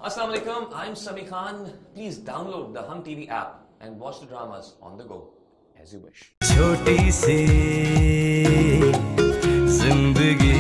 Assalamu alaikum, I'm Sami Khan. Please download the Hum TV app and watch the dramas on the go as you wish. छोटी सी जिंदगी।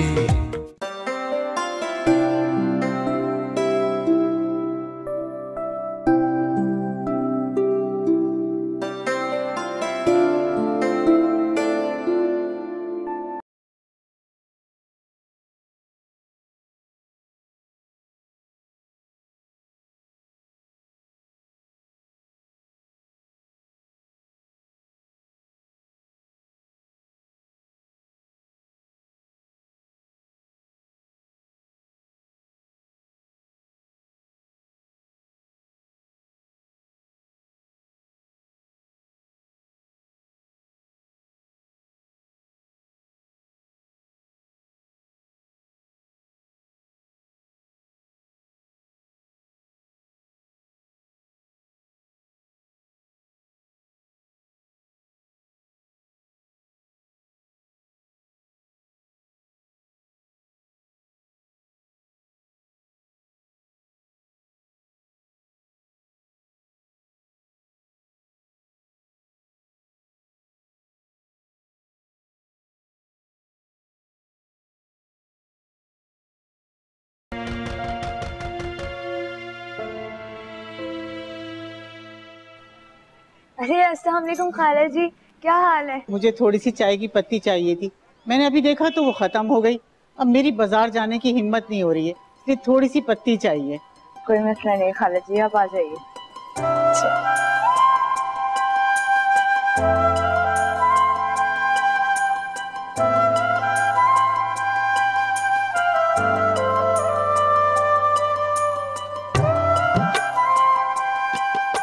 अरे अस्सलाम वालेकुम खाला जी, क्या हाल है? मुझे थोड़ी सी चाय की पत्ती चाहिए थी। मैंने अभी देखा तो वो खत्म हो गई। अब मेरी बाजार जाने की हिम्मत नहीं हो रही है, इसलिए थोड़ी सी पत्ती चाहिए। कोई मसला नहीं खाला जी, आप आ जाइए।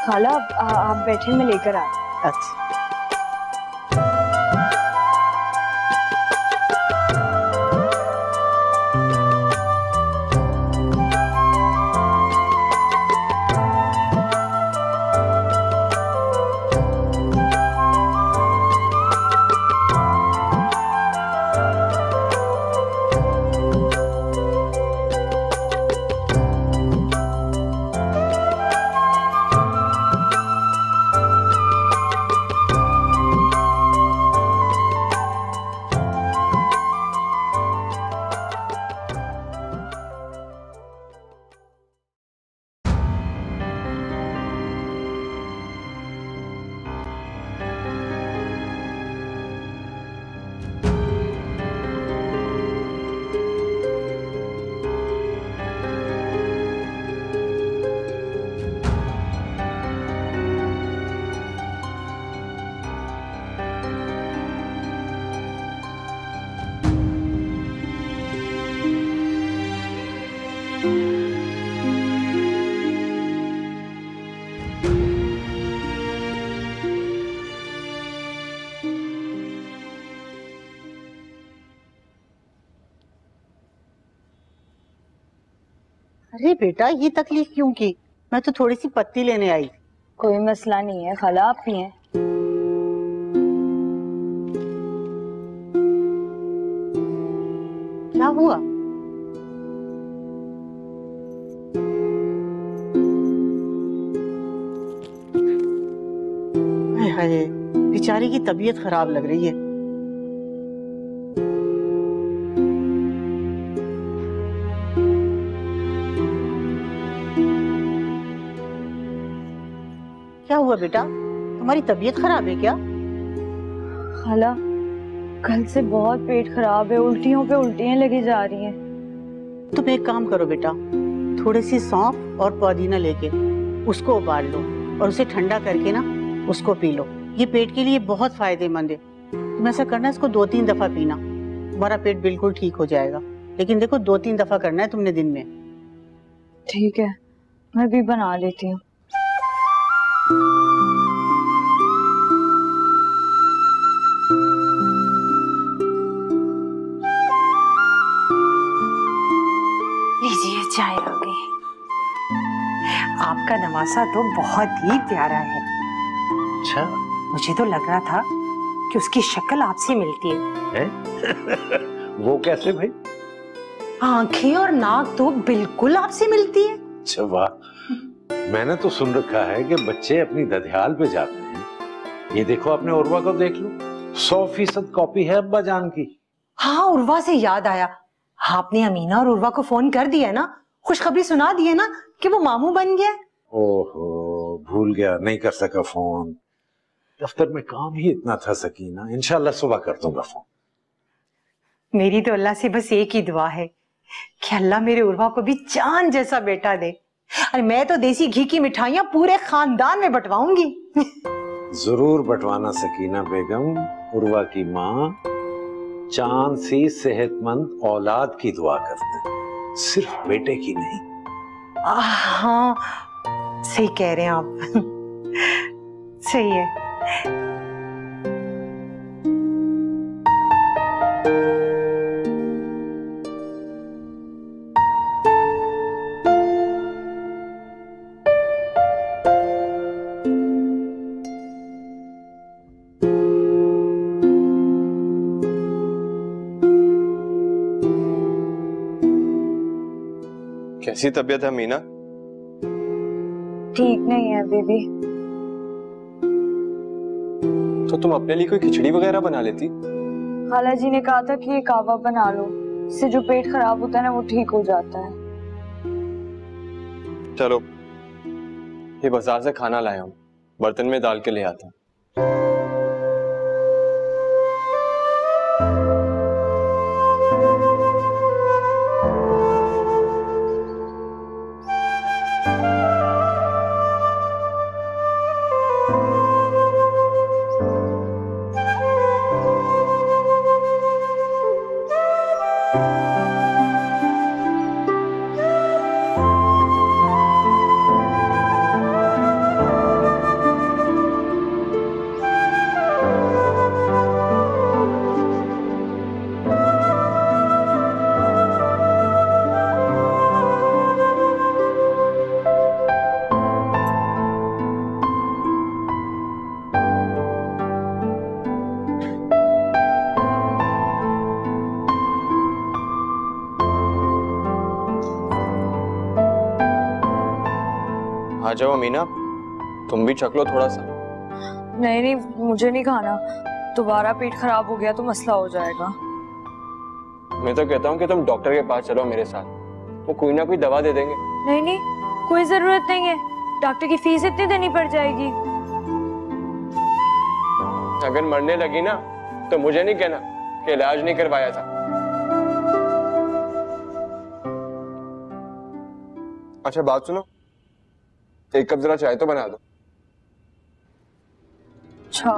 खाला आप बैठे, मैं लेकर आ। अच्छा। अरे बेटा, ये तकलीफ क्यों की? मैं तो थोड़ी सी पत्ती लेने आई। कोई मसला नहीं है खाला, आप पिए। क्या हुआ? हाय हाय, बेचारी की तबीयत खराब लग रही है। क्या हुआ बेटा, तुम्हारी तबीयत खराब है क्या? खाला कल से बहुत पेट खराब है, उल्टियों पे उल्टियां लगी जा रही हैं। तुम एक काम करो बेटा, थोड़ी सी सौंफ और पुदीना लेके उसको उबाल लो और उसे ठंडा करके ना उसको पी लो। ये पेट के लिए बहुत फायदेमंद है। तुम ऐसा करना, इसको 2-3 दफा पीना, तुम्हारा पेट बिल्कुल ठीक हो जाएगा। लेकिन देखो 2-3 दफा करना है तुमने दिन में। ठीक है, मैं भी बना लेती हूँ। लीजिए चाय आ गई। आपका नवासा तो बहुत ही प्यारा है। अच्छा, मुझे तो लग रहा था कि उसकी शक्ल आपसे मिलती है। वो कैसे भाई? आंखें और नाक तो बिल्कुल आपसे मिलती है। अच्छा वाह, मैंने तो सुन रखा है कि बच्चे अपनी ददियाल पे जाते हैं। ये देखो अपने उर्वा को देख लो, 100% कॉपी है अब्बा जान की। हाँ, उर्वा से याद आया, आपने अमीना और उर्वा को फोन कर दिया ना, खुशखबरी सुना दी है ना कि वो मामू बन गया। ओहो, भूल गया, नहीं कर सका फोन। दफ्तर में काम ही इतना था सकीना, इंशाल्लाह सुबह कर दूंगा फोन। मेरी तो अल्लाह से बस एक ही दुआ है कि अल्लाह मेरे उर्वा को भी चांद जैसा बेटा दे। अरे मैं तो देसी घी की मिठाइयां पूरे खानदान में बंटवाऊंगी। जरूर बंटवाना सकीना बेगम। उर्वा की माँ चांद सी सेहतमंद औलाद की दुआ करते हैं, सिर्फ बेटे की नहीं। हाँ, सही कह रहे हैं आप। सही है। कैसी तबीयत है मीना? ठीक नहीं है बेबी। तो तुम अपने लिए कोई खिचड़ी वगैरह बना लेती। खाला जी ने कहा था कि ये कावा बना लो, इससे जो पेट खराब होता है ना वो ठीक हो जाता है। चलो, ये बाजार से खाना लाया हूँ, बर्तन में डाल के ले आता हूँ। आ जाओ अमीना, तुम भी चख लो थोड़ा सा। नहीं नहीं, मुझे नहीं खाना, दोबारा पेट खराब हो गया तो मसला हो जाएगा। मैं तो कहता हूँ कि तुम डॉक्टर के पास चलो मेरे साथ, वो कोई ना कोई दवा दे देंगे। नहीं नहीं, कोई जरूरत नहीं है, डॉक्टर की फीस इतनी देनी पड़ जाएगी। अगर मरने लगी ना तो मुझे नहीं कहना कि इलाज नहीं करवाया था। अच्छा बात सुनो, एक कप जरा चाय तो बना दो। अच्छा।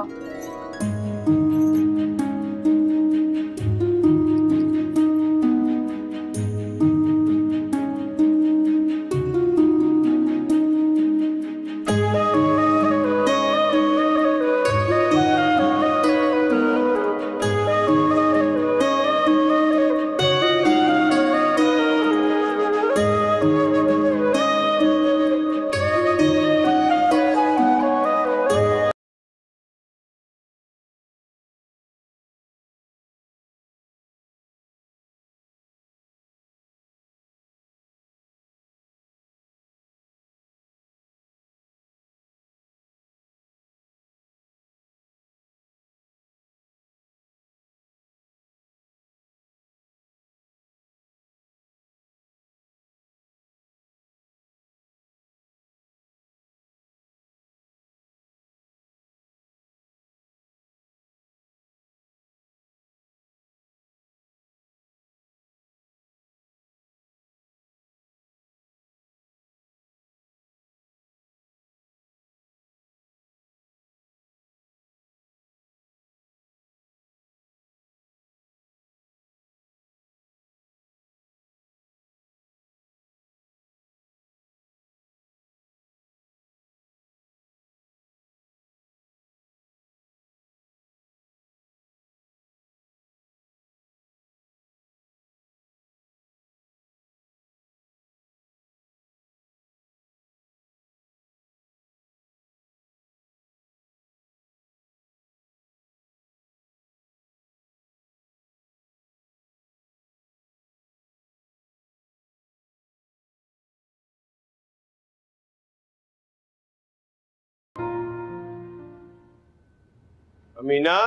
अमीना,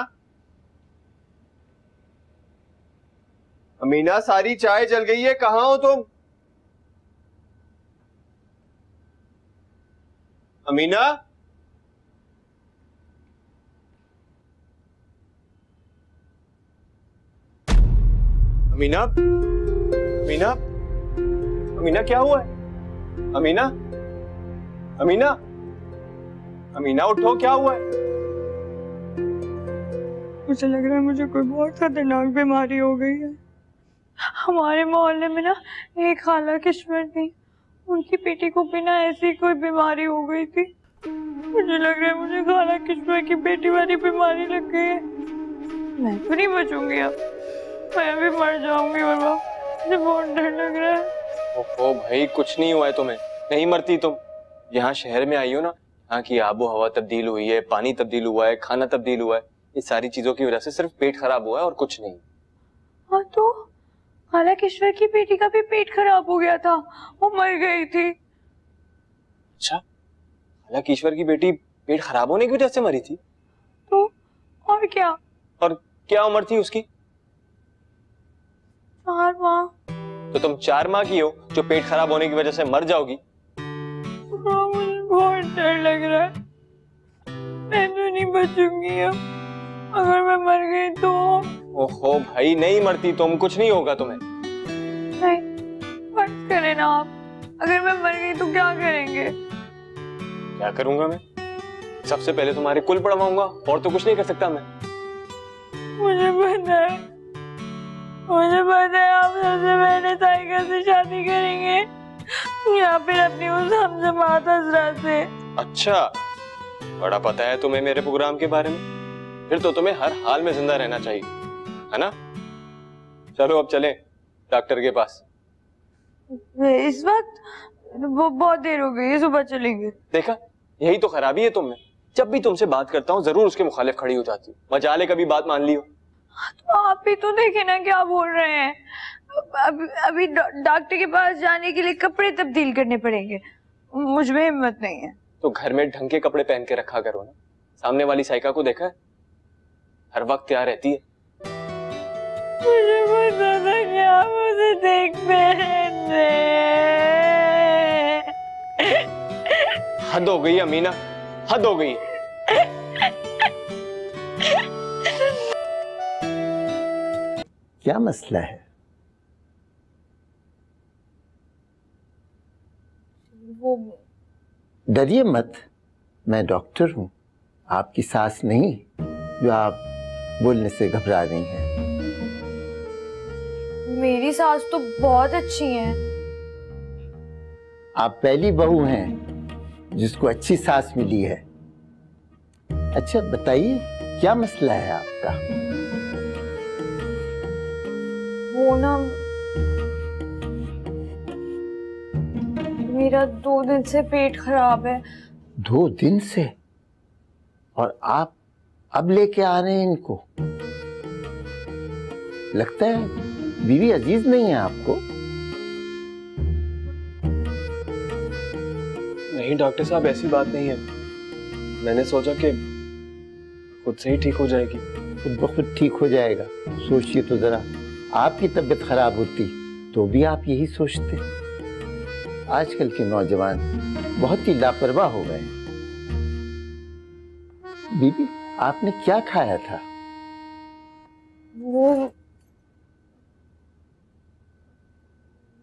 अमीना सारी चाय जल गई है, कहाँ हो तुम? अमीना, अमीना, अमीना, अमीना क्या हुआ है? अमीना, अमीना, अमीना उठो, क्या हुआ है? मुझे लग रहा है मुझे कोई बहुत खतरनाक बीमारी हो गई है। हमारे मोहल्ले में ना एक खाला किस्मत थी, उनकी बेटी को भी ना ऐसी कोई बीमारी हो गई थी। मुझे लग रहा है मुझे खाला किस्मत की बेटी वाली बीमारी लग गई है। मैं तो नहीं बचूंगी अब, मैं भी मर जाऊंगी बाबा, मुझे बहुत डर लग रहा है। ओहो भाई, कुछ नहीं हुआ है तुम्हें, नहीं मरती तुम। यहाँ शहर में आई हो ना, यहाँ की आबो हवा तब्दील हुई है, पानी तब्दील हुआ है, खाना तब्दील हुआ है, इस सारी चीजों की वजह से सिर्फ पेट खराब हुआ है और कुछ नहीं। हाँ तो खाला किश्वर की बेटी का भी पेट खराब हो गया था, वो मर गई थी। अच्छा, खाला किश्वर की बेटी पेट खराब होने की वजह से मरी थी? तो और क्या? और क्या उम्र थी उसकी? 4 माह। तो तुम 4 माह की हो जो पेट खराब होने की वजह से मर जाओगी? हाँ, मुझे बहुत डर लग रहा है, मैं तो नहीं बचूंगी अब, अगर मैं मर गई तो। ओहो भाई, नहीं मरती तुम, कुछ नहीं होगा तुम्हें। नहीं, फर्ज करें ना आप, अगर मैं मर गई तो क्या करेंगे? क्या करूंगा मैं? सबसे पहले तुम्हारे कुल पड़वाऊंगा, और तो कुछ नहीं कर सकता मैं। मुझे पता है, मुझे पता है आप सबसे पहले साइका से शादी करेंगे या फिर अपनी उस हमजमात हजरा से। अच्छा, बड़ा पता है तुम्हें मेरे प्रोग्राम के बारे में, फिर तो तुम्हें हर हाल में जिंदा रहना चाहिए, है ना? चलो अब चलें डॉक्टर के पास। इस वक्त वो बहुत देर हो गई है, सुबह चलेंगे। देखा, यही तो खराबी है तुम में, जब भी तुमसे बात करता हूँ जरूर उसके मुखालिफ खड़ी हो जाती हो। मजाले कभी बात मान लियो। तो आप भी तो देखे ना क्या बोल रहे हैं। अभी डॉक्टर के पास जाने के लिए कपड़े तब्दील करने पड़ेंगे, मुझ में हिम्मत नहीं है। तो घर में ढंग के कपड़े पहन के रखा करो ना। सामने वाली साइका को देखा है, हर वक्त तैयार रहती है। मुझे पता था कि आप मुझे देखते हैं। हद हो गई अमीना, हद हो गई। क्या मसला है? वो डरिए मत, मैं डॉक्टर हूं, आपकी सास नहीं जो आप बोलने से घबरा रही हैं। मेरी सास तो बहुत अच्छी है। आप पहली बहू हैं जिसको अच्छी सास मिली है। अच्छा बताइए, क्या मसला है आपका? वो ना, मेरा 2 दिन से पेट खराब है। 2 दिन से? और आप अब लेके आ रहे हैं इनको? लगता है बीवी अजीज नहीं है आपको। नहीं डॉक्टर साहब, ऐसी बात नहीं है, मैंने सोचा कि खुद से ही ठीक हो जाएगी। खुद ब खुद ठीक हो जाएगा? सोचिए तो जरा, आपकी तबीयत खराब होती तो भी आप यही सोचते। आजकल के नौजवान बहुत ही लापरवाह हो गए। बीबी, आपने क्या खाया था? वो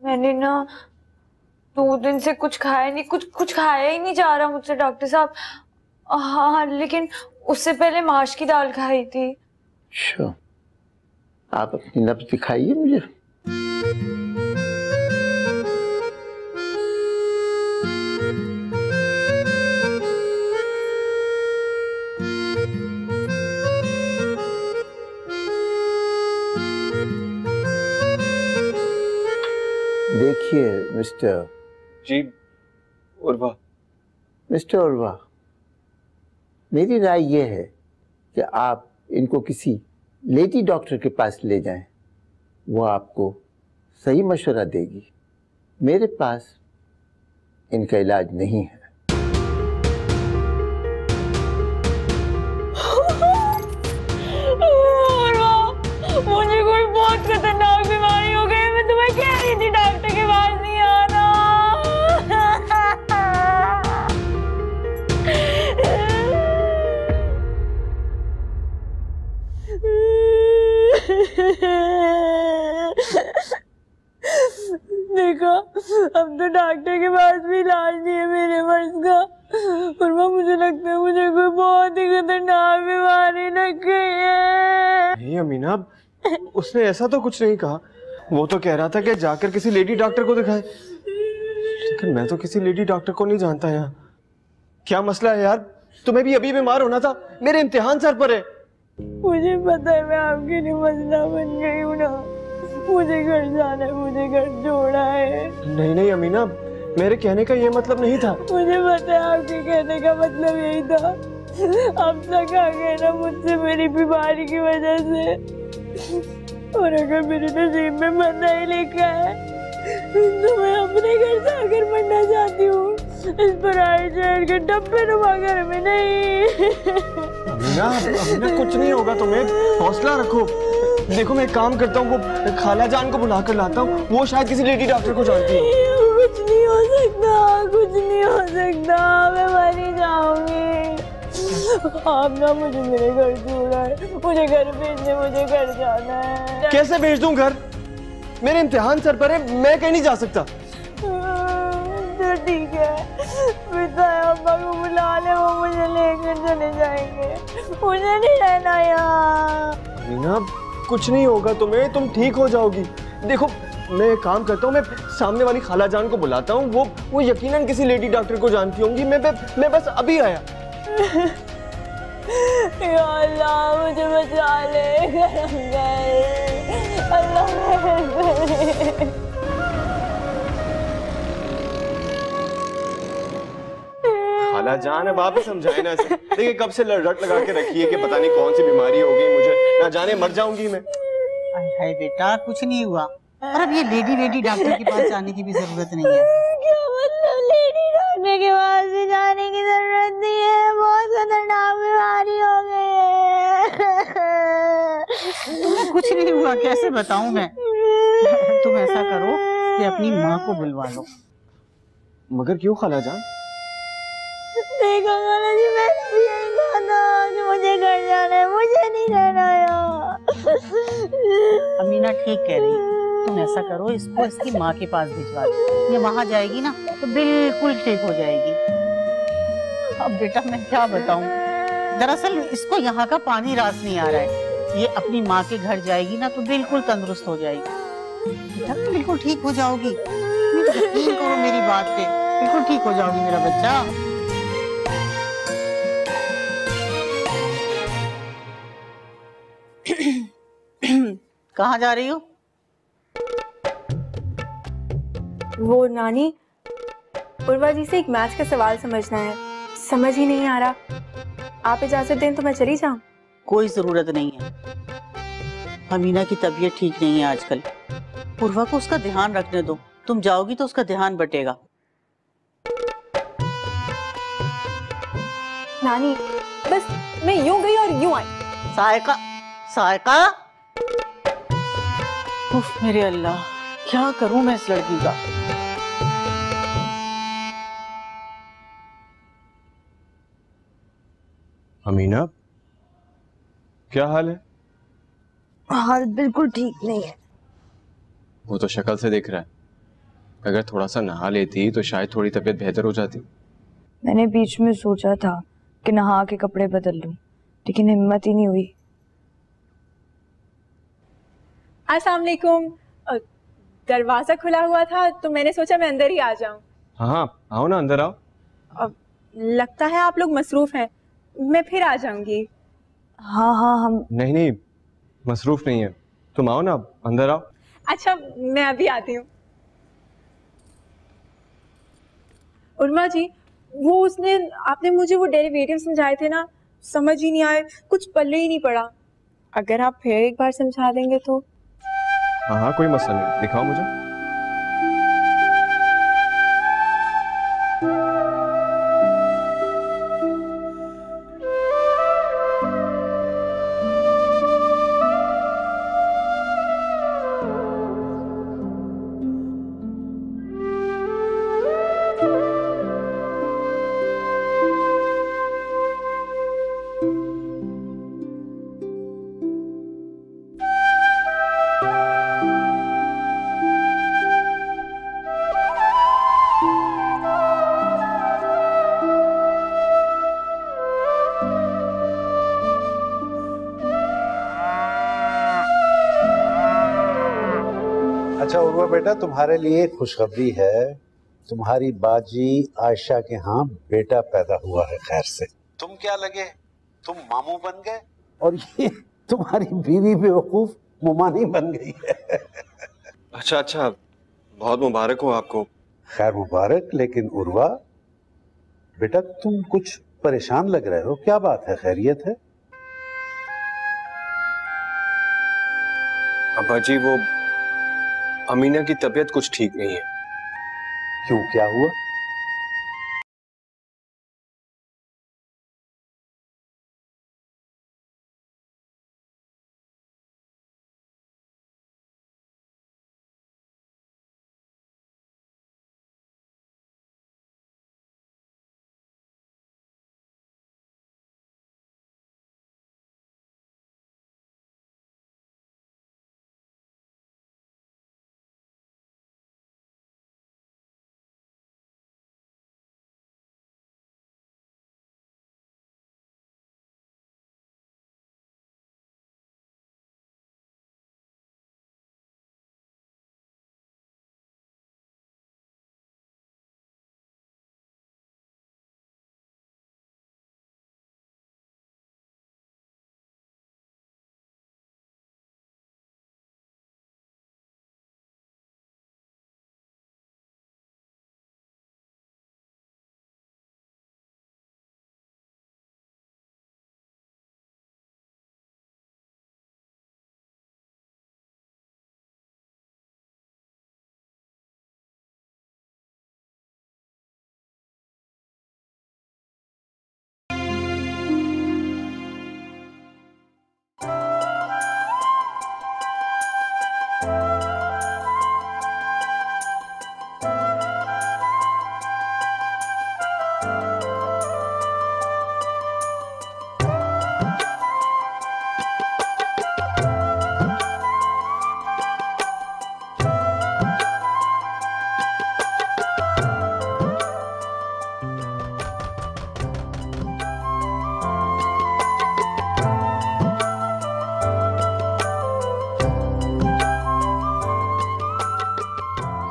मैंने ना 2 दिन से कुछ खाया नहीं, कुछ खाया ही नहीं जा रहा मुझसे डॉक्टर साहब। हाँ, लेकिन उससे पहले माश की दाल खाई थी। अच्छा, आप अपनी नब्ज दिखाइए मुझे। देखिए मिस्टर। जी उर्वा। मिस्टर उर्वा, मेरी राय यह है कि आप इनको किसी लेडी डॉक्टर के पास ले जाएं, वो आपको सही मशवरा देगी। मेरे पास इनका इलाज नहीं है। इलाज नहीं है मेरे मर्ज का। उर्वा मुझे लगता है मुझे कोई बहुत ही खतरनाक बीमारी लग गई है। नहीं अमीना, उसने ऐसा तो कुछ नहीं कहा। वो तो कह रहा था कि जाकर किसी लेडी डॉक्टर को दिखाए, लेकिन मैं तो किसी लेडी डॉक्टर को नहीं जानता यहाँ। क्या मसला है यार? तुम्हें भी अभी बीमार होना था, मेरे इम्तिहान सर पर है। मुझे पता है मैं आपके लिए मसला बन गई हूँ ना। मुझे घर जाना है, मुझे घर छोड़ा है। नहीं नहीं अमीना, मेरे कहने का ये मतलब नहीं था। मुझे पता है आपके कहने का मतलब यही था। अब तक आ गए ना मुझसे मेरी बीमारी की वजह से, और अगर मेरे नसीब में मरना ही लिखा है तो मैं अपने घर जाकर मरना चाहती हूँ, इस पराए शहर के डब्बे नुमा घर में नहीं। अमीना, अमीना कुछ नहीं होगा तुम्हें, हौसला रखो। देखो मैं एक काम करता हूँ, वो खाला जान को बुला कर लाता हूँ, वो शायद किसी लेडी डॉक्टर को जानती है। कुछ नहीं हो सकता, कुछ नहीं हो सकता, मैं मर ही जाऊंगी। आप ना मुझे मेरे घर छोड़ा है, मुझे घर भेजने, मुझे घर जाना है। कैसे भेज दूं घर? मेरे इम्तिहान सर पर है, मैं कहीं नहीं जा सकता। तो ठीक है, पिता अब्बा को बुला ले, वो मुझे लेकर चले जाएंगे। मुझे नहीं रहना यहाँ। अमीना कुछ नहीं होगा तुम्हें, तुम ठीक हो जाओगी। देखो मैं एक काम करता हूँ, मैं सामने वाली खाला जान को बुलाता हूँ, वो यकीनन किसी लेडी डॉक्टर को जानती होंगी। मैं बस अभी आया। या अल्लाह मुझे बचा ले, अल्लाह। खाला जान अब आप ही समझाए ना इसे। देखिए कब से रट लगा के रखी है कि पता नहीं कौन सी बीमारी हो गई मुझे, ना जाने मर जाऊंगी मैं। हाय बेटा, कुछ नहीं हुआ। और अब ये लेडी डॉक्टर के पास जाने की भी जरूरत नहीं है। क्या मतलब लेडी डॉक्टर के पास भी जाने की जरूरत नहीं है? बहुत खतरनाक बीमारी हो गई है। कुछ नहीं हुआ, कैसे बताऊं मैं? तुम ऐसा करो कि अपनी माँ को बुलवा लो। मगर क्यों खाला जान? देखो खाला जी, मैंने भी यही कहा था कि मुझे घर जाना है, मुझे नहीं रहना यहाँ। अमीना ठीक कह रही है। तुम ऐसा करो, इसको इसकी माँ के पास भिजवा दो। ये वहाँ जाएगी ना तो बिल्कुल ठीक हो जाएगी। अब बेटा मैं क्या बताऊं, दरअसल इसको यहाँ का पानी रास नहीं आ रहा है। ये अपनी माँ के घर जाएगी ना तो बिल्कुल तंदुरुस्त हो जाएगी। बेटा बिल्कुल ठीक हो जाओगी, यकीन करो मेरी बात पे, बिल्कुल ठीक हो जाओगी मेरा बच्चा। कहाँ जा रही हो? वो नानी, उर्वा जी से एक मैथ का सवाल समझना है, समझ ही नहीं आ रहा। आप इजाजत दें तो मैं चली जाऊं? कोई जरूरत नहीं है। अमीना की तबीयत ठीक नहीं है आजकल। उर्वा को उसका ध्यान रखने दो। तुम जाओगी तो उसका ध्यान बटेगा। नानी बस मैं यूं गई और यूं आई। सायका, सायका, उफ मेरे अल्लाह, क्या करूं मैं इस लड़की का। अमीना क्या हाल है? हाल बिल्कुल ठीक नहीं है। वो तो शक्ल से दिख रहा है। अगर थोड़ा सा नहा लेती तो शायद थोड़ी तबीयत बेहतर हो जाती। मैंने बीच में सोचा था कि नहा के कपड़े बदल लूं, लेकिन हिम्मत ही नहीं हुई। अस्सलाम वालेकुम। दरवाजा खुला हुआ था तो मैंने सोचा मैं अंदर ही आ जाऊं। हाँ आओ ना, अंदर आओ। लगता है आप लोग मसरूफ हैं, मैं फिर आ जाऊंगी। हाँ हाँ हम नहीं नहीं मसरूफ नहीं है, तुम आओ ना, अंदर आओ। अच्छा मैं अभी आती हूँ। उर्मा जी, वो उसने आपने मुझे वो डेरिवेटिव समझाए थे ना, समझ ही नहीं आए, कुछ पल्ले ही नहीं पड़ा। अगर आप फिर एक बार समझा देंगे तो। हाँ हाँ कोई मसला नहीं, दिखाओ मुझे। उर्वा बेटा, तुम्हारे लिए खुशखबरी है। तुम्हारी बाजी आयशा के यहाँ बेटा पैदा हुआ है खैर से। तुम क्या लगे, तुम मामू बन गए और ये तुम्हारी बीवी बेवकूफ मुमानी बन गई है। अच्छा अच्छा, बहुत मुबारक हो आपको। खैर मुबारक, लेकिन उर्वा बेटा तुम कुछ परेशान लग रहे हो, क्या बात है, खैरियत है? अब्बा जी, वो अमीना की तबीयत कुछ ठीक नहीं है। क्यों, क्या हुआ?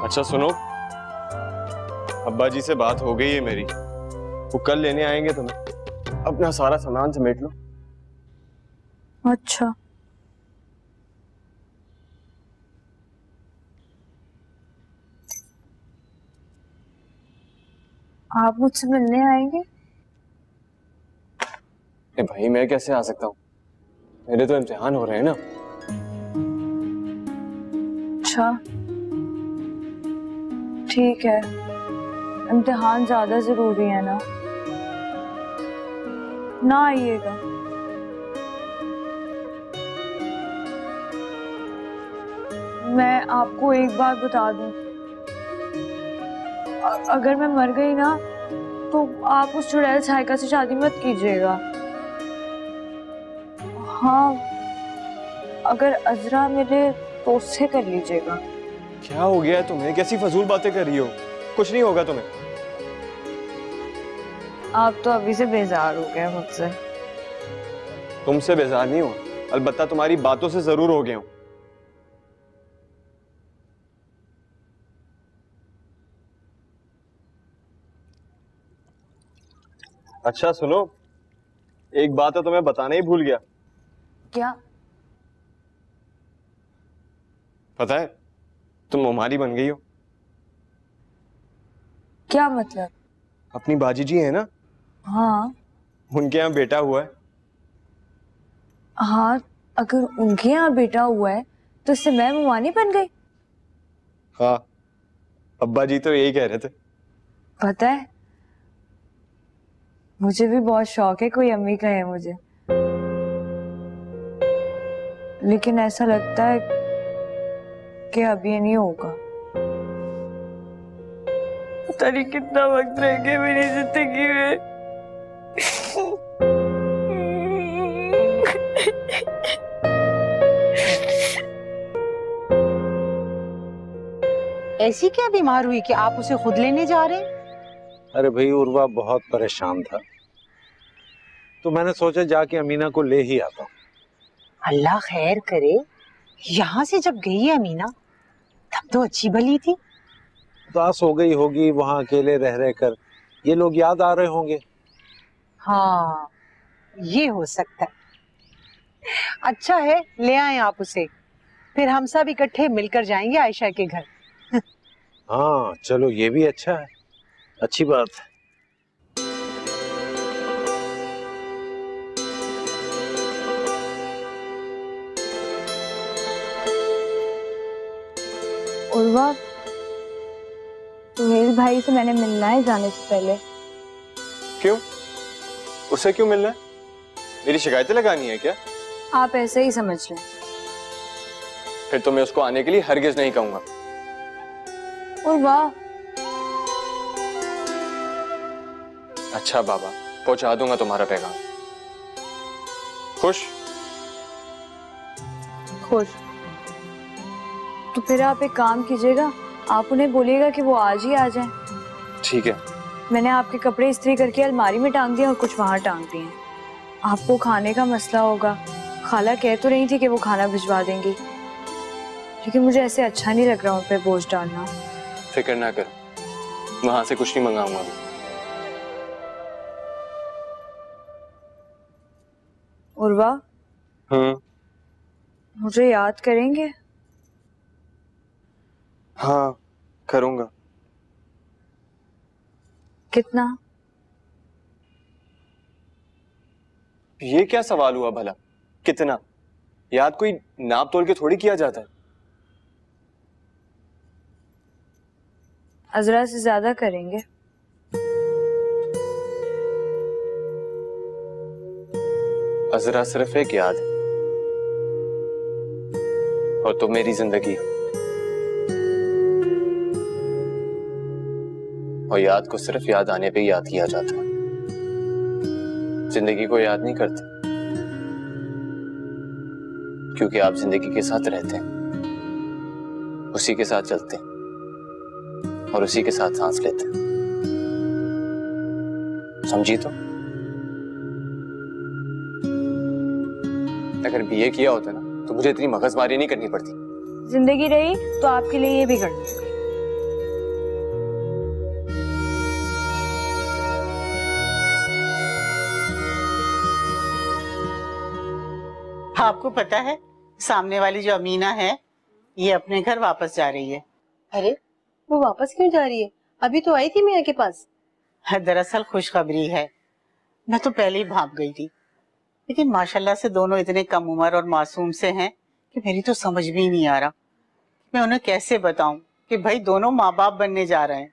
अच्छा सुनो, अब्बा जी से बात हो गई है मेरी, वो कल लेने आएंगे तुम्हें। अपना सारा सामान समेट लो। अच्छा, आप मुझसे मिलने आएंगे? भाई मैं कैसे आ सकता हूँ, मेरे तो इम्तिहान हो रहे हैं ना। अच्छा ठीक है, इम्तिहान ज्यादा जरूरी है ना आइएगा। मैं आपको एक बात बता दूं, अगर मैं मर गई ना तो आप उस चुड़ैल साइका से शादी मत कीजिएगा। हाँ, अगर अजरा मिले तो उससे कर लीजिएगा। क्या हो गया है तुम्हें, कैसी फजूल बातें कर रही हो? कुछ नहीं होगा तुम्हें। आप तो अभी से बेजार हो गए मुझसे। तुमसे बेजार नहीं हुआ, अलबत्ता तुम्हारी बातों से जरूर हो गया हूं। अच्छा सुनो, एक बात तो तुम्हें बताना ही भूल गया। क्या? पता है तुम हमारी बन गई हो। क्या मतलब? अपनी बाजी जी है ना, हाँ उनके यहाँ बेटा हुआ है। हाँ, अगर उनके यहाँ बेटा हुआ है तो इससे मैं मुमानी बन गई। हाँ, अब्बा जी तो यही कह रहे थे। पता है, मुझे भी बहुत शौक है कोई अम्मी कहे मुझे, लेकिन ऐसा लगता है कि अब ये नहीं होगा। पता नहीं कितना वक्त रह गया मेरी जिंदगी में। ऐसी क्या बीमार हुई कि आप उसे खुद लेने जा रहे हैं? अरे भाई, उर्वा बहुत परेशान था तो मैंने सोचा जाके अमीना को ले ही आता हूँ। अल्लाह खैर करे। यहाँ से जब गई है अमीना तब तो अच्छी भली थी। उदास हो गई होगी वहां अकेले रह रह कर, ये लोग याद आ रहे होंगे। हाँ, ये हो सकता है। अच्छा है, ले आए आप उसे, फिर हम सब इकट्ठे मिलकर जाएंगे आयशा के घर। हाँ चलो, ये भी अच्छा है, अच्छी बात है। उर्वा, सुहेल भाई से मैंने मिलना है जाने से पहले। क्यों? उससे क्यों मिलना है? मेरी शिकायतें लगानी है क्या? आप ऐसे ही समझ लें। फिर तो मैं उसको आने के लिए हरगिज नहीं कहूंगा। उर्वा, अच्छा बाबा, पहुंचा दूंगा तुम्हारा पैगाम। खुश? खुश। तो फिर आप एक काम कीजिएगा, आप उन्हें बोलिएगा कि वो आज ही आ जाएं। ठीक है। मैंने आपके कपड़े इस्त्री करके अलमारी में टांग दिए और कुछ वहां टांग दिए। आपको खाने का मसला होगा, खाला कह तो रही थी कि वो खाना भिजवा देंगी, लेकिन मुझे ऐसे अच्छा नहीं लग रहा उन पे बोझ डालना। फिक्र ना करो, वहां से कुछ नहीं मंगाऊंगा अभी। उर्वा, मुझे याद करेंगे? हाँ, करूंगा। कितना? ये क्या सवाल हुआ भला? कितना? याद कोई नाप तोल के थोड़ी किया जाता है। अजरा से ज्यादा करेंगे। अजरा सिर्फ एक याद है, और तुम मेरी जिंदगी हो। और याद को सिर्फ याद आने पे याद किया जाता है, जिंदगी को याद नहीं करते, क्योंकि आप जिंदगी के साथ रहते हैं, उसी के साथ चलते हैं और उसी के साथ सांस लेते हैं। समझी? तो अगर बीए किया होता ना तो मुझे इतनी मगजमारी नहीं करनी पड़ती। जिंदगी रही तो आपके लिए ये भी करनी होगी। आपको पता है, सामने वाली जो अमीना है, ये अपने घर वापस जा रही है। अरे, वो वापस क्यों जा रही है? अभी तो आई थी मियाँ के पास। दरअसल खुशखबरी है। मैं तो पहले ही भाग गई थी, लेकिन माशाल्लाह से दोनों इतने कम उम्र और मासूम से हैं कि मेरी तो समझ भी नहीं आ रहा मैं उन्हें कैसे बताऊं कि भाई दोनों माँ बाप बनने जा रहे हैं।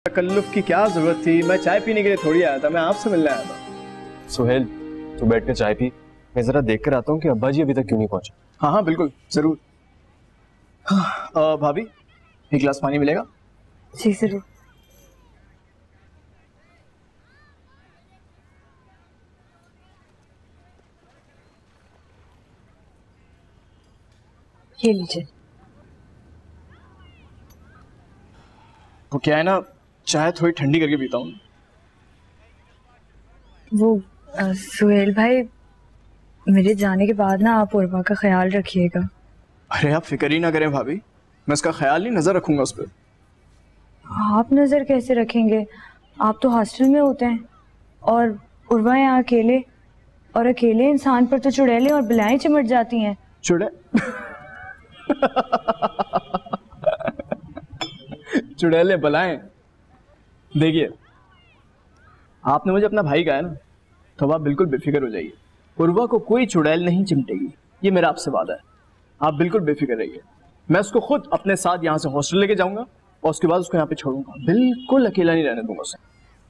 तकल्लुफ की क्या जरूरत थी? मैं चाय पीने के लिए थोड़ी आया था, मैं आपसे मिलने आया था। सुहेल, तू बैठ कर चाय पी, मैं जरा देख कर आता हूँ कि अब्बा जी अभी तक क्यों नहीं पहुंचे। हाँ हाँ बिल्कुल, जरूर। भाभी, एक गिलास पानी मिलेगा? जी जरूर। ये लीजिए। वो क्या है ना, चाय थोड़ी ठंडी करके पीता हूँ। वो सुहेल भाई, मेरे जाने के बाद ना आप उर्वा का ख्याल रखिएगा। अरे आप फिक्र ही ना करें भाभी, मैं उसका ख्याल नहीं, नजर रखूंगा उस पर। आप नजर कैसे रखेंगे? आप तो हॉस्टल में होते हैं और उर्वा यहाँ अकेले, और अकेले इंसान पर तो चुड़ैलें और बिलाएं चिमट जाती हैं। चुड़ैले बलाएं? देखिए, आपने मुझे अपना भाई कहा ना, तो अब आप बिल्कुल बेफिक्र हो जाइए। उर्वा को कोई चुड़ैल नहीं चिमटेगी, ये मेरा आपसे वादा है। आप बिल्कुल बेफिक्र रहिए। मैं उसको खुद अपने साथ यहाँ से हॉस्टल लेके जाऊंगा और उसके बाद उसको यहाँ पे छोड़ूंगा। बिल्कुल अकेला नहीं रहने दूंगा उसे।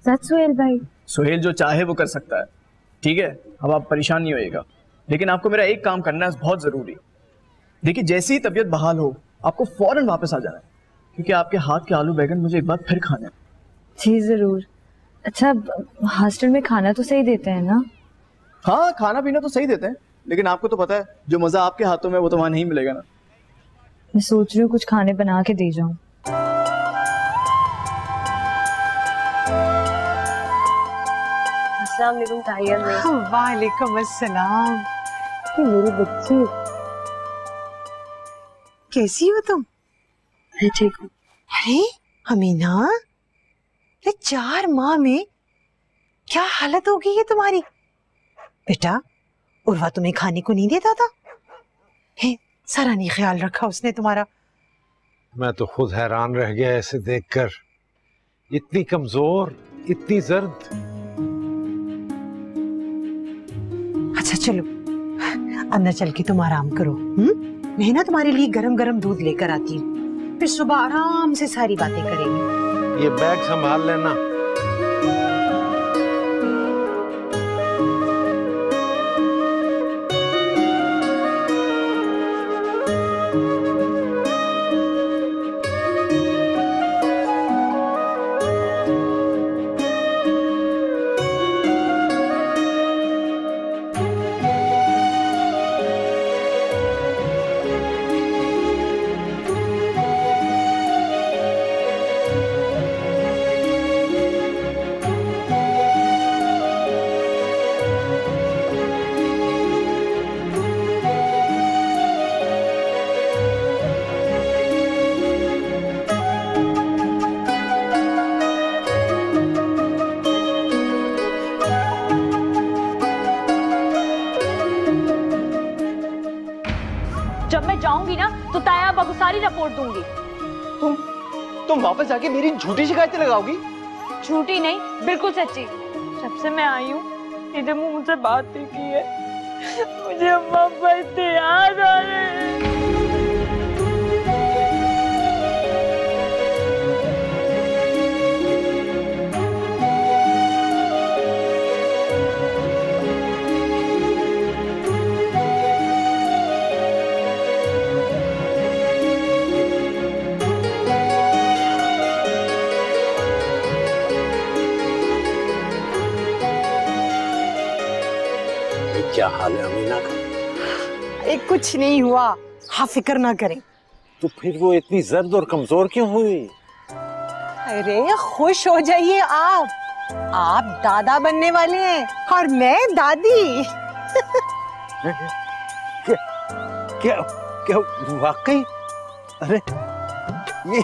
सच सुहेल भाई? सुहेल जो चाहे वो कर सकता है, ठीक है? अब आप परेशान नहीं होइएगा, लेकिन आपको मेरा एक काम करना है, बहुत जरूरी। देखिए, जैसे ही तबीयत बहाल हो आपको फौरन वापस आ जाना है, क्योंकि आपके हाथ के आलू बैगन मुझे एक बार फिर खाने हैं। जी जरूर। अच्छा, हॉस्टल में खाना तो सही देते हैं ना? हाँ, खाना पीना तो सही देते हैं, लेकिन आपको तो पता है जो मजा आपके हाथों में वो तो वहां नहीं मिलेगा ना। मैं सोच रही हूँ कुछ खाने बना के दे जाऊं। अस्सलाम वालेकुम ताहिया में। वालेकुम अस्सलाम। ये मेरी बच्ची, कैसी हो तुम? मैं ठीक हूँ। अरे अमीना, ये 4 माह में क्या हालत हो गई है तुम्हारी? बेटा, उर्वा तुम्हें खाने को नहीं देता था? हे, सारा नहीं ख्याल रखा उसने तुम्हारा। मैं तो खुद हैरान रह गया ऐसे देखकर, इतनी कमजोर, इतनी जर्द। अच्छा चलो, अंदर चल के तुम आराम करो। मैं ना तुम्हारे लिए गरम गरम दूध लेकर आती हूँ, फिर सुबह आराम से सारी बातें करेंगे। ये बैग संभाल लेना। जब मैं जाऊंगी ना तो ताया अब्बा को सारी रिपोर्ट दूंगी। तुम वापस जाके मेरी झूठी शिकायतें लगाओगी? झूठी नहीं, बिल्कुल सच्ची। जब से मैं आई हूँ इधर मुंह से बात ही की है, मुझे अम्मा अब्बा इतने याद आ रहे हैं। क्या हाल है अमीना का? एक कुछ नहीं हुआ, हाँ फिक्र ना करें। तो फिर वो इतनी जर्द और कमजोर क्यों हुई? अरे खुश हो जाइए आप दादा बनने वाले हैं और मैं दादी। क्या क्या वाकई? अरे ये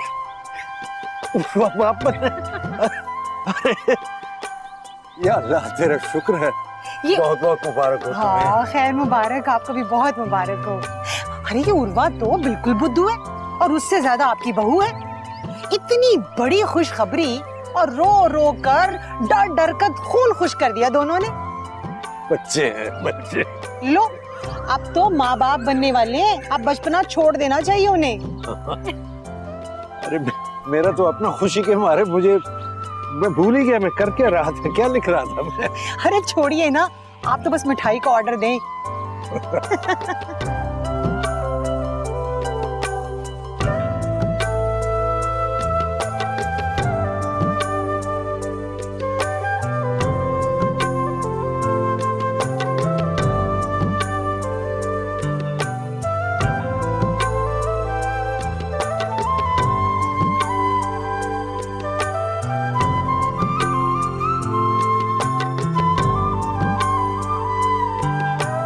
वापस, अरे या अल्लाह तेरा शुक्र है। बहुत बहुत मुबारक हो तुम्हें। हाँ खैर मुबारक, आपको भी बहुत मुबारक हो। अरे ये उर्वा तो बिल्कुल बुद्धू है और उससे ज्यादा आपकी बहू है। इतनी बड़ी खुशखबरी और रो रो कर डर डर कर खून खुश कर दिया दोनों ने। बच्चे हैं बच्चे। लो अब तो माँ बाप बनने वाले हैं, अब बचपना छोड़ देना चाहिए उन्हें। अरे मेरा तो अपना खुशी के मारे मैं भूल ही गया मैं कर क्या रहा था, क्या लिख रहा था मैं। अरे छोड़िए ना, आप तो बस मिठाई का ऑर्डर दें।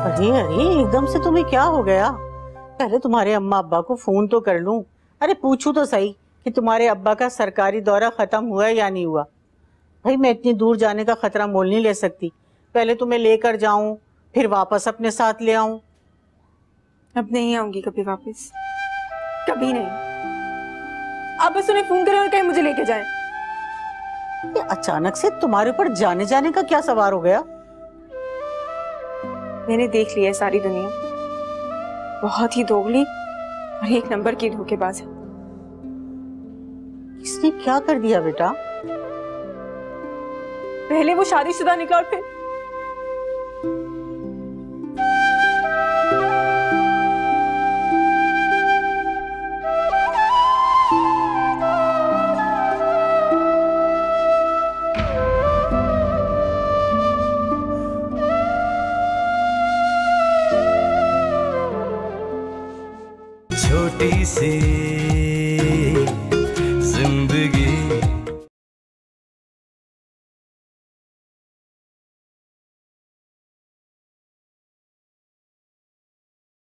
अरे अरे एकदम से तुम्हें क्या हो गया? पहले तुम्हारे अम्मा अब्बा को फोन तो कर लूं। अरे पूछूं तो सही कि तुम्हारे अब्बा का सरकारी दौरा खत्म हुआ है या नहीं हुआ। भाई मैं इतनी दूर जाने का खतरा मोल नहीं ले सकती। पहले तुम्हें लेकर जाऊं फिर वापस अपने साथ ले आऊं। अब नहीं आऊंगी कभी वापस, कभी नहीं। आप बस उन्हें फोन करें और कहें मुझे लेके जाए। ये अचानक से तुम्हारे ऊपर जाने जाने का क्या सवार हो गया? मैंने देख लिया है सारी दुनिया, बहुत ही दोगली और एक नंबर की धोखेबाज है। इसने क्या कर दिया बेटा? पहले वो शादीशुदा निकला और फिर छोटी सी